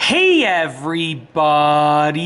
Hey everybody!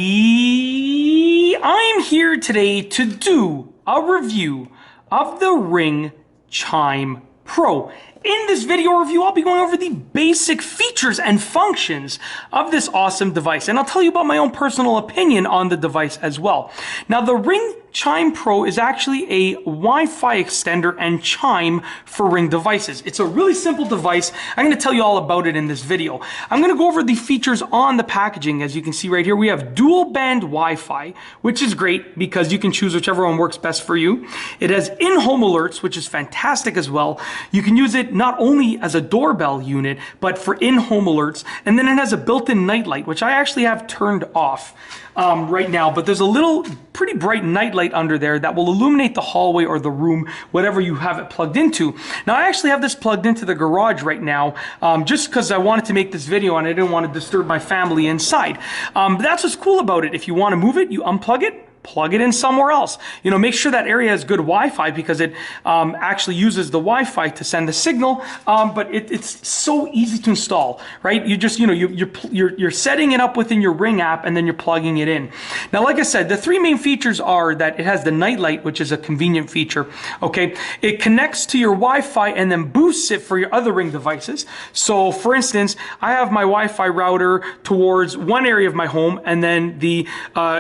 I'm here today to do a review of the Ring Chime Pro. In this video review, I'll be going over the basic features and functions of this awesome device, and I'll tell you about my own personal opinion on the device as well. Now, the Ring Chime Pro is actually a Wi-Fi extender and chime for Ring devices. It's a really simple device. I'm going to tell you all about it in this video. I'm going to go over the features on the packaging. As you can see right here, we have dual band Wi-Fi, which is great because you can choose whichever one works best for you. It has in-home alerts, which is fantastic as well. You can use it not only as a doorbell unit, but for in-home alerts. And then it has a built-in nightlight, which I actually have turned off right now, but there's a little pretty bright nightlight under there that will illuminate the hallway or the room, whatever you have it plugged into. Now, I actually have this plugged into the garage right now, just because I wanted to make this video and I didn't want to disturb my family inside. But that's what's cool about it. If you want to move it, you unplug it, plug it in somewhere else. You know, make sure that area has good Wi-Fi because it actually uses the Wi-Fi to send the signal. But it's so easy to install, right? You just, you know, you're setting it up within your Ring app and then you're plugging it in. Now, like I said, the three main features are that it has the nightlight, which is a convenient feature. Okay, it connects to your Wi-Fi and then boosts it for your other Ring devices. So, for instance, I have my Wi-Fi router towards one area of my home, and then the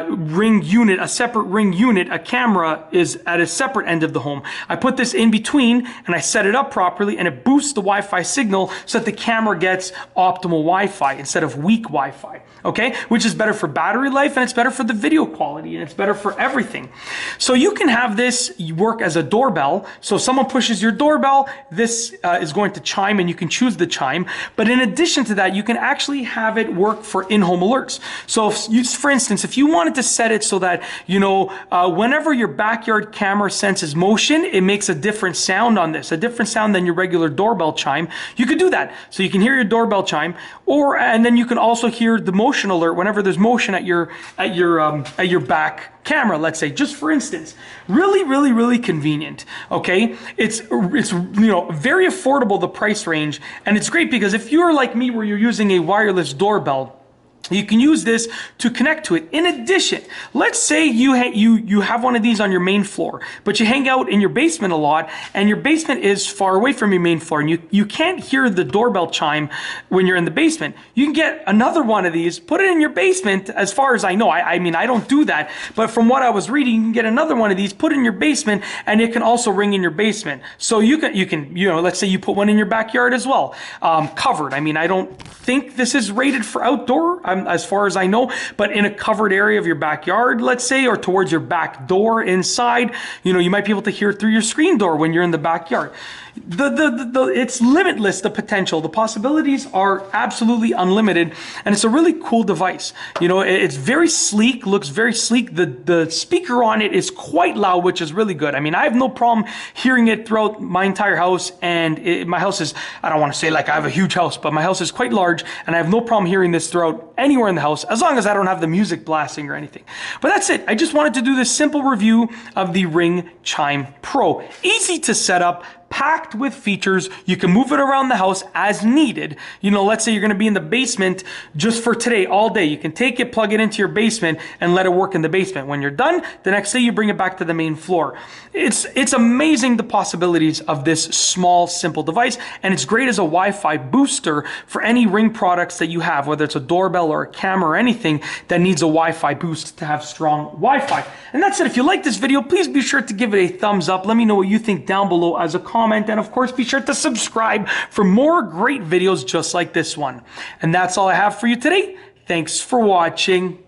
Ring unit, a separate Ring unit, a camera, is at a separate end of the home. I put this in between and I set it up properly, and it boosts the Wi-Fi signal so that the camera gets optimal Wi-Fi instead of weak Wi-Fi, okay? Which is better for battery life, and it's better for the video quality, and it's better for everything. So you can have this work as a doorbell. So if someone pushes your doorbell, this is going to chime, and you can choose the chime. But in addition to that, you can actually have it work for in-home alerts. So if you, for instance, if you wanted to set it so that, you know, whenever your backyard camera senses motion, it makes a different sound on this, a different sound than your regular doorbell chime. You could do that. So you can hear your doorbell chime, and then you can also hear the motion alert whenever there's motion at your back camera, let's say, just for instance. Really convenient. Okay, it's you know, very affordable, the price range, and it's great because if you're like me where you're using a wireless doorbell, you can use this to connect to it. In addition, let's say you have one of these on your main floor, but you hang out in your basement a lot, and your basement is far away from your main floor, and you can't hear the doorbell chime when you're in the basement. You can get another one of these, put it in your basement. As far as I know, I mean, I don't do that, but from what I was reading, you can get another one of these, put it in your basement, and it can also ring in your basement. So you can, you know, let's say you put one in your backyard as well, covered. I mean, I don't think this is rated for outdoor, as far as I know, but in a covered area of your backyard, let's say, or towards your back door inside, you know, you might be able to hear it through your screen door when you're in the backyard. It's limitless, the potential. The possibilities are absolutely unlimited, and it's a really cool device. You know, it's very sleek, looks very sleek. The speaker on it is quite loud, which is really good. I mean, I have no problem hearing it throughout my entire house, and my house is, I don't want to say like I have a huge house, but my house is quite large, and I have no problem hearing this throughout anywhere in the house, as long as I don't have the music blasting or anything. But that's it. I just wanted to do this simple review of the Ring Chime Pro. Easy to set up, packed with features. You can move it around the house as needed. You know, let's say you're going to be in the basement just for today, all day. You can take it, plug it into your basement, and let it work in the basement. When you're done, the next day you bring it back to the main floor. It's amazing, the possibilities of this small, simple device, and it's great as a Wi-Fi booster for any Ring products that you have, whether it's a doorbell or a camera or anything that needs a Wi-Fi boost to have strong Wi-Fi. And that's it. If you like this video, please be sure to give it a thumbs up. Let me know what you think down below as a comment. And of course, be sure to subscribe for more great videos just like this one. And that's all I have for you today. Thanks for watching.